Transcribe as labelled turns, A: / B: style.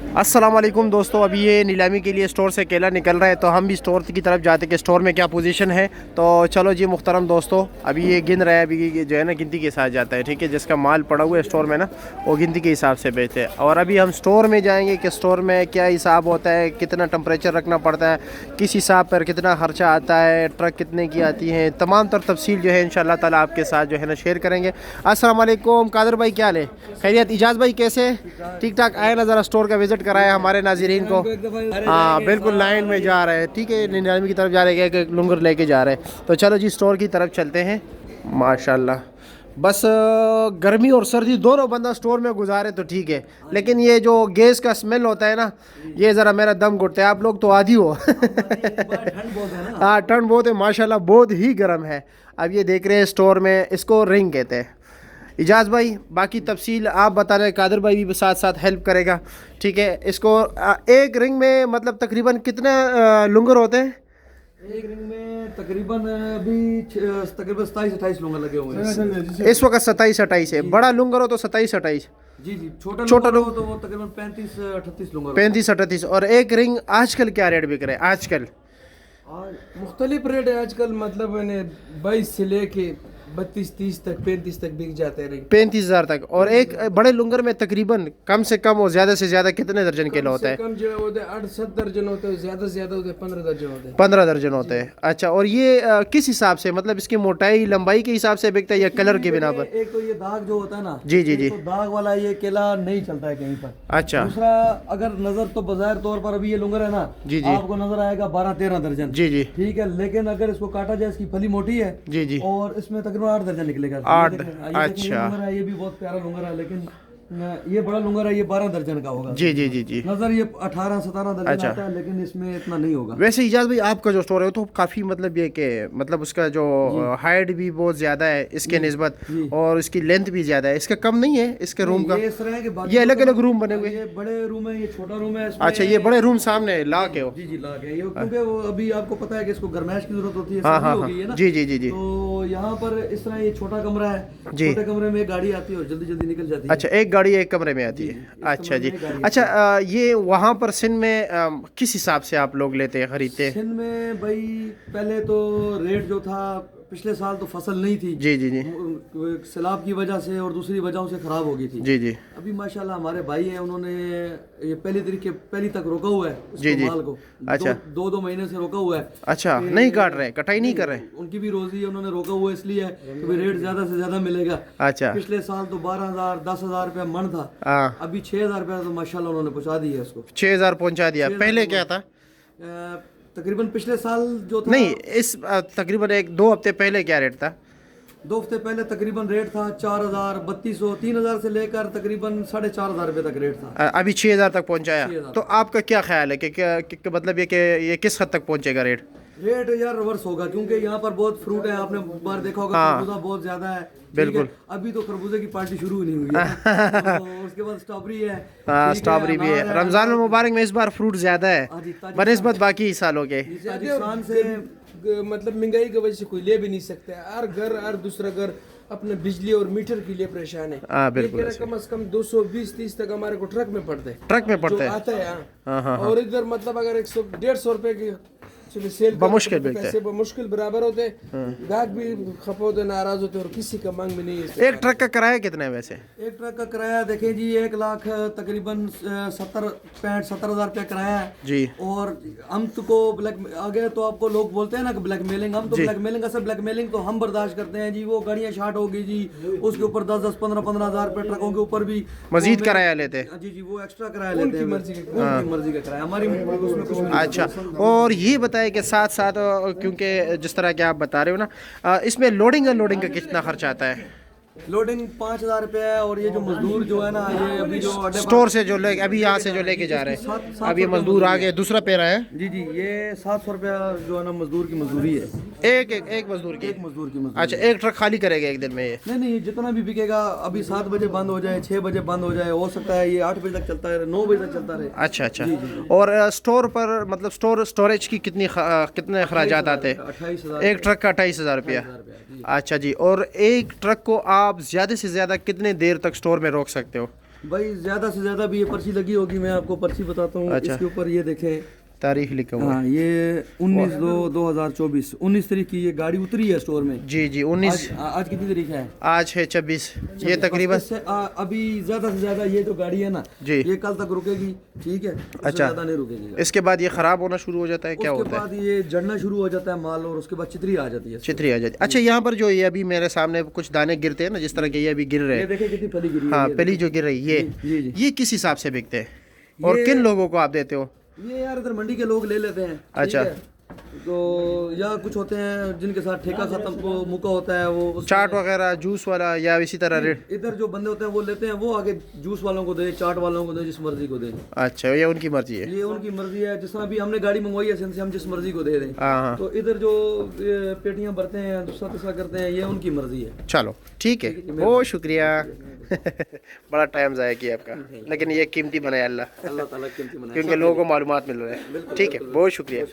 A: अस्सलाम वालेकुम दोस्तों, अभी ये नीलामी के लिए स्टोर से केला निकल रहा है, तो हम भी स्टोर की तरफ जाते कि स्टोर में क्या पोजीशन है। तो चलो जी मुहतरम दोस्तों, अभी ये गिन रहा है, अभी जो है ना गिनती के साथ जाता है, ठीक है। जिसका माल पड़ा हुआ है स्टोर में ना, वो गिनती के हिसाब से बेचते हैं। और अभी हम स्टोर में जाएंगे कि स्टोर में क्या हिसाब होता है, कितना टेम्परेचर रखना पड़ता है, किस हिसाब पर कितना खर्चा आता है, ट्रक कितने की आती हैं, तमाम तर तफसील जो है इंशाल्लाह ताला आपके साथ जो है ना शेयर करेंगे। अस्सलाम वालेकुम कादर भाई, क्या हाल है? खैरियत? इजाज़ भाई कैसे? ठीक ठाक। आए ना ज़रा स्टोर का विज़िट कराया हमारे नाज़रीन को। हाँ बिल्कुल, लाइन में जा रहे हैं, ठीक है। नीलामी की तरफ जा रहे हैं, एक लुंगर लेके जा रहे हैं। तो चलो जी स्टोर की तरफ चलते हैं। माशाल्लाह, बस गर्मी और सर्दी दोनों बंदा स्टोर में गुजारे तो ठीक है, लेकिन ये जो गैस का स्मेल होता है ना, ये ज़रा मेरा दम घुटता है। आप लोग तो आदी हो। हाँ ठंड बहुत है माशाल्लाह, बहुत ही गर्म है। अब ये देख रहे हैं स्टोर में, इसको रिंग कहते हैं। इजाज़ भाई बाकी तफसील आप बता रहे हैं, कादर भाई भी साथ साथ हेल्प करेगा, ठीक है। इसको एक रिंग में मतलब तकरीबन कितने लुंगर होते हैं?
B: एक रिंग में तकरीबन अभी तकरीबन 27-28 लुंगर लगे हुए हैं
A: इस वक्त। 27-28 है। बड़ा लुंगर हो तो 27-28।
B: जी जी, छोटा
A: छोटा
B: लुंगर हो तो वो तकरीबन 35-38 लुंगर
A: 35-38। और एक रिंग आजकल क्या रेट बिक रहा है आजकल?
C: मुख्तलिफ रेट है आजकल, मतलब मैंने 22 से लेके 32-30 तक 35 तक बिक जाते हैं।
A: 35,000 तक। और एक बड़े लुंगर में तकरीबन कम से कम और ज़्यादा से ज़्यादा कितने दर्जन केला होता है?
C: कम जो होते हैं 8-7 दर्जन होते हैं, ज़्यादा से ज़्यादा होते हैं 15 दर्जन होते हैं।
A: 15 दर्जन होते हैं। अच्छा, और ये किस हिसाब से, मतलब इसकी मोटाई लंबाई के हिसाब से बिकता है या कलर के बिना पर?
B: एक तो ये दाग जो होता है ना,
A: जी जी जी।
B: तो दाग वाला ये केला नहीं चलता है कहीं पर।
A: अच्छा।
B: दूसरा, अगर नजर तो बाजार तौर पर अभी ये लुंगर है ना,
A: जी जी।
B: आपको नजर आएगा 12-13 दर्जन।
A: जी जी।
B: ठीक है, लेकिन अगर इसको काटा जाए, इसकी फली मोटी है
A: जी जी।
B: और इसमें तकरीबन 8 दर्जन निकलेगा।
A: 8।
B: ये
A: अच्छा।
B: लुंगर है, ये भी बहुत प्यारा लुंगर है, लेकिन ये बड़ा लुंगर है, ये 12 दर्जन का होगा।
A: जी जी जी जी।
B: नजर ये 18-17 दर्जन
A: अच्छा।
B: आता है, लेकिन इसमें इतना नहीं होगा।
A: वैसे इजाज़ भाई आपका जो स्टोर है तो काफ़ी मतलब ये कि मतलब उसका जो हाइट भी बहुत ज़्यादा है इसके निस्बत, और इसकी लेंथ भी ज़्यादा है। इसका कम नहीं है इसके रूम का?
B: ये इस तरह है कि बाकी
A: ये अलग अलग रूम बने हुए?
B: ये बड़े रूम है, ये छोटा रूम है इसमें।
A: अच्छा, ये बड़े रूम सामने ला के हो?
B: जी जी, ला के ये, क्योंकि वो अभी आपको पता है कि इसको गर्माइश की जरूरत होती है,
A: हाँ
B: सर्दी
A: हाँ
B: हो
A: हाँ।
B: गई है ना।
A: जी जी जी जी।
B: तो यहाँ पर इस तरह ये छोटा कमरा है,
A: जी।
B: छोटे कमरे में एक गाड़ी आती है और जल्दी जल्दी निकल जाती है।
A: अच्छा, एक गाड़ी एक कमरे में आती है। अच्छा जी। अच्छा, ये वहाँ पर सिंध में किस हिसाब से आप लोग लेते हैं, खरीदते हैं?
B: सिंध में भाई पहले तो रेट जो था, पिछले साल तो फसल नहीं थी।
A: जी जी जी।
B: सैलाब की वजह से और दूसरी वजहों से खराब हो गई थी।
A: जी जी।
B: अभी माशाल्लाह हमारे भाई हैं, उन्होंने ये पहली तक रोका हुआ है
A: जी जी।
B: माल को।
A: अच्छा।
B: दो महीने से रोका हुआ है।
A: अच्छा, नहीं काट रहे, कटाई नहीं कर रहे?
B: उनकी भी रोजी है, उन्होंने रोका हुआ इसलिए है कि रेट ज्यादा से ज्यादा मिलेगा।
A: अच्छा।
B: पिछले साल तो 12,000 10,000 रुपया मन था,
A: हाँ।
B: अभी 6,000 रुपया तो माशाल्लाह उन्होंने पहुंचा दिया है उसको।
A: 6,000 पहुँचा दिया। पहले क्या था?
B: तकरीबन पिछले साल जो था,
A: नहीं, इस तकरीबन 1-2 हफ्ते पहले क्या रेट था?
B: 2 हफ्ते पहले तकरीबन रेट था 4,000 3200 3,000 से लेकर तकरीबन 4,500 रुपये तक रेट था।
A: अभी 6,000 तक पहुंचाया।
B: 6,000।
A: तो आपका क्या ख्याल है कि मतलब ये कि ये किस हद तक पहुंचेगा रेट?
B: रेट यार रिवर्स होगा, क्योंकि यहाँ पर बहुत फ्रूट है, आपने बार देखा होगा।
A: हाँ।
B: खरबूजा बहुत ज्यादा है।
A: बिल्कुल।
B: ठीक है, अभी तो खरबूजे की पार्टी शुरू नहीं हुई है। तो उसके बाद स्ट्रॉबेरी है।
A: हाँ,
B: ठीक
A: स्ट्रॉबेरी भी है।
B: अनार
A: रमज़ान मुबारक में इस बार फ्रूट ज़्यादा है
B: हाँ जी,
A: बनिस्बत बाकी सालों के।
B: ताजिकिस्तान से
C: मतलब महंगाई की वजह से कोई ले भी नहीं सकता है। हर दूसरा घर अपने बिजली और मीटर के लिए परेशान है।
A: हाँ, बिल्कुल
C: ये कह रहा कम से कम 220-30 तक हमारे को ट्रक में पड़ते हैं।
A: ट्रक में पड़ते
C: जो
A: हैं।
C: आता है
A: हाँ, हाँ, हाँ।
C: और इधर मतलब अगर 100-150 रुपए की चलिए सेल
A: बमुश्किल बिकते हैं।
C: पैसे बमुश्किल बराबर होते हैं। ग्राहक भी खफा होते, नाराज होते, और किसी का मांग भी नहीं है।
A: एक ट्रक का किराया कितना है वैसे?
B: एक ट्रक का किराया देखें जी, 1 लाख तकरीबन 70-65-70 हज़ार रुपया किराया है
A: जी।
B: और हम को ब्लैक आगे तो आपको लोग बोलते हैं ना कि ब्लैकमेलिंग, हम तो ब्लैकमेलिंग का सब ब्लैकमेलिंग तो हम बर्दाश्त करते हैं जी। वो गाड़ियाँ शार्ट होगी जी, उसके ऊपर 10-10 15-15 हज़ार रुपये ट्रकों के ऊपर भी
A: मजीद किराया लेते हैं?
B: जी जी, वो एक्स्ट्रा किराया लेते हैं। उनकी मर्जी का किराया, हमारी उसमें कुछ नहीं।
A: अच्छा, और ये बताएं कि साथ साथ क्योंकि जिस तरह के आप बता रहे हो ना, इसमें लोडिंग अनलोडिंग का कितना खर्चा आता है?
B: लोडिंग 5,000 रुपया है, और ये जो मजदूर जो है ना, ये अभी जो
A: स्टोर से जो ले अभी यहाँ से जो लेके जा रहे हैं, अब ये मजदूर आ गए, दूसरा पेरा है।
B: जी जी, ये 700 रुपया जो है ना मजदूर की मजदूरी है।
A: एक मजदूर की?
B: एक मजदूर की मजदूरी।
A: अच्छा, एक ट्रक खाली करेगा एक दिन में ये?
B: नहीं, जितना भी बिकेगा, अभी 7 बजे बंद हो जाए, 6 बजे बंद हो जाए, हो सकता है ये 8 बजे तक चलता है, 9 बजे तक चलता रहे।
A: अच्छा अच्छा। और स्टोर पर मतलब स्टोरेज की कितने अखराजात आते हैं?
B: 28,000।
A: एक ट्रक का 28,000 रुपया। अच्छा जी। और एक ट्रक को आप ज़्यादा से ज़्यादा कितने देर तक स्टोर में रोक सकते हो?
B: भाई ज्यादा से ज्यादा भी ये पर्ची लगी होगी, मैं आपको पर्ची बताता हूँ।
A: अच्छा।
B: इसके ऊपर ये देखें,
A: तारीख लिखा हुआ है।
B: हाँ ये 19/2/2024 19 तारीख की ये गाड़ी उतरी है स्टोर में।
A: जी जी 19।
B: आज कितनी तारीख है?
A: आज है 26। ये तकरीबन
B: अभी ज्यादा से ज्यादा ये जो गाड़ी है ना
A: जी
B: ये कल तक रुकेगी, ठीक है? उससे
A: अच्छा।
B: ज्यादा नहीं रुकेगी।
A: इसके बाद ये ख़राब होना शुरू हो जाता है, क्या
B: उसके
A: होता है?
B: बाद ये जड़ना शुरू हो जाता है माल, और उसके बाद चितरी आ जाती है।
A: चितरी आ जाती है। अच्छा यहाँ पर जो ये अभी मेरे सामने कुछ दाने गिरते हैं ना, जिस तरह के ये अभी गिर रहे
B: ये
A: हैं,
B: देखिए कितनी फली गिरी है।
A: हाँ
B: ये
A: पहली जो गिर रही
B: जी,
A: ये
B: जी।
A: किस हिसाब से बिकते हैं और
B: ये-
A: किन लोगों को आप देते हो?
B: ये यार इधर मंडी के लोग ले लेते हैं, ठीक
A: अच्छा।
B: है? तो या कुछ होते हैं जिनके साथ ठेका खत्म को मुका होता है, वो
A: चाट वगैरह जूस वाला या इसी तरह रेट?
B: इधर जो बंदे होते हैं वो लेते हैं, वो आगे जूस वालों को दे, चाट वालों को दे, जिस मर्जी को दे।
A: अच्छा ये उनकी मर्जी है।
B: ये उनकी मर्जी है। जिस तरह अभी हमने गाड़ी मंगवाई है से हम जिस मर्जी को दे दें।
A: हाँ हाँ
B: तो इधर जो ये पेटियां भरते हैं, दूसरा तीसरा करते हैं, ये उनकी मर्जी है।
A: चलो ठीक है, बहुत शुक्रिया। बड़ा टाइम ज़ाया किया आपका, लेकिन ये कीमती बनाया अल्लाह,
B: अल्लाह ताला कीमती बनाए।
A: क्योंकि लोगों को मालूमात मिल रहा है। ठीक है, बहुत शुक्रिया।